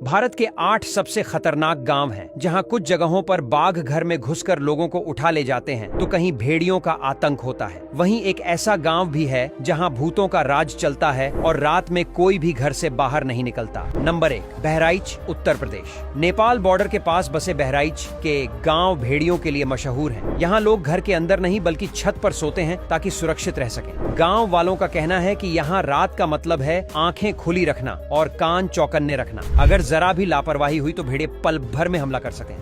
भारत के 8 सबसे खतरनाक गांव हैं, जहां कुछ जगहों पर बाघ घर में घुसकर लोगों को उठा ले जाते हैं तो कहीं भेड़ियों का आतंक होता है। वहीं एक ऐसा गांव भी है जहां भूतों का राज चलता है और रात में कोई भी घर से बाहर नहीं निकलता। नंबर 1, बहराइच, उत्तर प्रदेश। नेपाल बॉर्डर के पास बसे बहराइच के गांव भेड़ियों के लिए मशहूर हैं। यहाँ लोग घर के अंदर नहीं बल्कि छत पर सोते हैं ताकि सुरक्षित रह सकें। गांव वालों का कहना है कि यहाँ रात का मतलब है आंखें खुली रखना और कान चौकन्ने रखना। अगर जरा भी लापरवाही हुई तो भेड़िए पल भर में हमला कर सकें।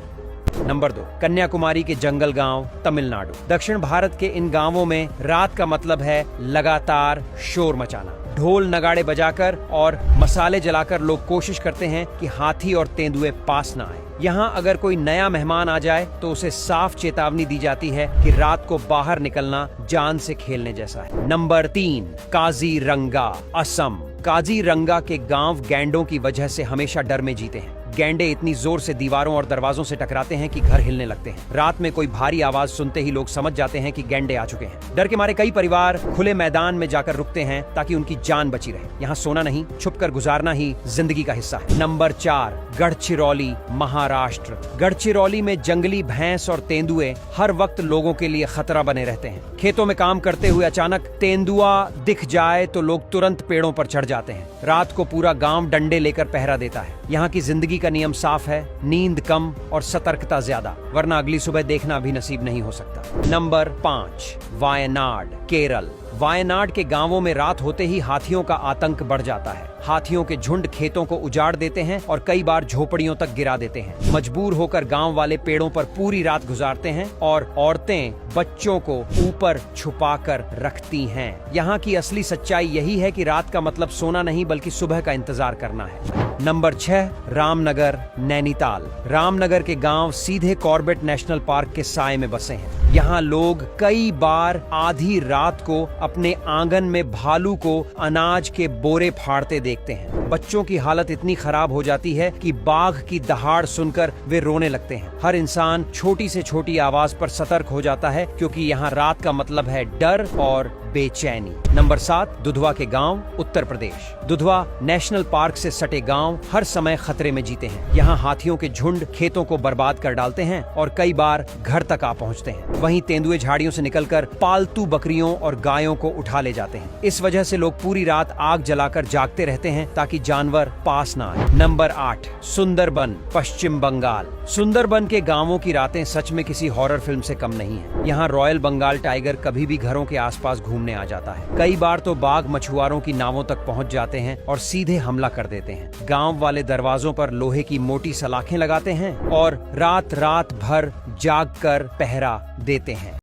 नंबर 2, कन्याकुमारी के जंगल गांव, तमिलनाडु। दक्षिण भारत के इन गांवों में रात का मतलब है लगातार शोर मचाना। ढोल नगाड़े बजाकर और मसाले जलाकर लोग कोशिश करते हैं कि हाथी और तेंदुए पास ना आए। यहाँ अगर कोई नया मेहमान आ जाए तो उसे साफ चेतावनी दी जाती है कि रात को बाहर निकलना जान से खेलने जैसा है। नंबर 3, काजीरंगा, असम। काजीरंगा के गांव गैंडों की वजह से हमेशा डर में जीते हैं। गैंडे इतनी जोर से दीवारों और दरवाजों से टकराते हैं कि घर हिलने लगते हैं। रात में कोई भारी आवाज सुनते ही लोग समझ जाते हैं कि गैंडे आ चुके हैं। डर के मारे कई परिवार खुले मैदान में जाकर रुकते हैं ताकि उनकी जान बची रहे। यहाँ सोना नहीं, छुपकर गुजारना ही जिंदगी का हिस्सा है। नंबर 4, गढ़चिरौली, महाराष्ट्र। गढ़चिरौली में जंगली भैंस और तेंदुए हर वक्त लोगों के लिए खतरा बने रहते हैं। खेतों में काम करते हुए अचानक तेंदुआ दिख जाए तो लोग तुरंत पेड़ों पर चढ़ जाते हैं। रात को पूरा गांव डंडे लेकर पहरा देता है। यहाँ की जिंदगी का नियम साफ है, नींद कम और सतर्कता ज्यादा, वरना अगली सुबह देखना भी नसीब नहीं हो सकता। नंबर 5, वायनाड, केरल। वायनाड के गांवों में रात होते ही हाथियों का आतंक बढ़ जाता है। हाथियों के झुंड खेतों को उजाड़ देते हैं और कई बार झोपड़ियों तक गिरा देते हैं। मजबूर होकर गांव वाले पेड़ों पर पूरी रात गुजारते हैं और औरतें बच्चों को ऊपर छुपाकर रखती हैं। यहाँ की असली सच्चाई यही है कि रात का मतलब सोना नहीं बल्कि सुबह का इंतजार करना है। नंबर 6, रामनगर, नैनीताल। रामनगर के गांव सीधे कॉर्बेट नेशनल पार्क के साए में बसे हैं। यहाँ लोग कई बार आधी रात को अपने आंगन में भालू को अनाज के बोरे फाड़ते देखते हैं। बच्चों की हालत इतनी खराब हो जाती है कि बाघ की दहाड़ सुनकर वे रोने लगते हैं। हर इंसान छोटी से छोटी आवाज पर सतर्क हो जाता है क्योंकि यहाँ रात का मतलब है डर और बेचैनी। नंबर 7, दुधवा के गांव, उत्तर प्रदेश। दुधवा नेशनल पार्क से सटे गांव हर समय खतरे में जीते हैं। यहाँ हाथियों के झुंड खेतों को बर्बाद कर डालते हैं और कई बार घर तक आ पहुँचते हैं। वहीं तेंदुए झाड़ियों से निकलकर पालतू बकरियों और गायों को उठा ले जाते हैं। इस वजह से लोग पूरी रात आग जलाकर जागते रहते हैं ताकि जानवर पास ना आए। नंबर 8, सुंदरबन, पश्चिम बंगाल। सुंदरबन के गांवों की रातें सच में किसी हॉरर फिल्म से कम नहीं है। यहाँ रॉयल बंगाल टाइगर कभी भी घरों के आसपास घूमने आ जाता है। कई बार तो बाघ मछुआरों की नावों तक पहुँच जाते हैं और सीधे हमला कर देते हैं। गाँव वाले दरवाजों पर लोहे की मोटी सलाखें लगाते हैं और रात भर जाग कर पहरा देते हैं।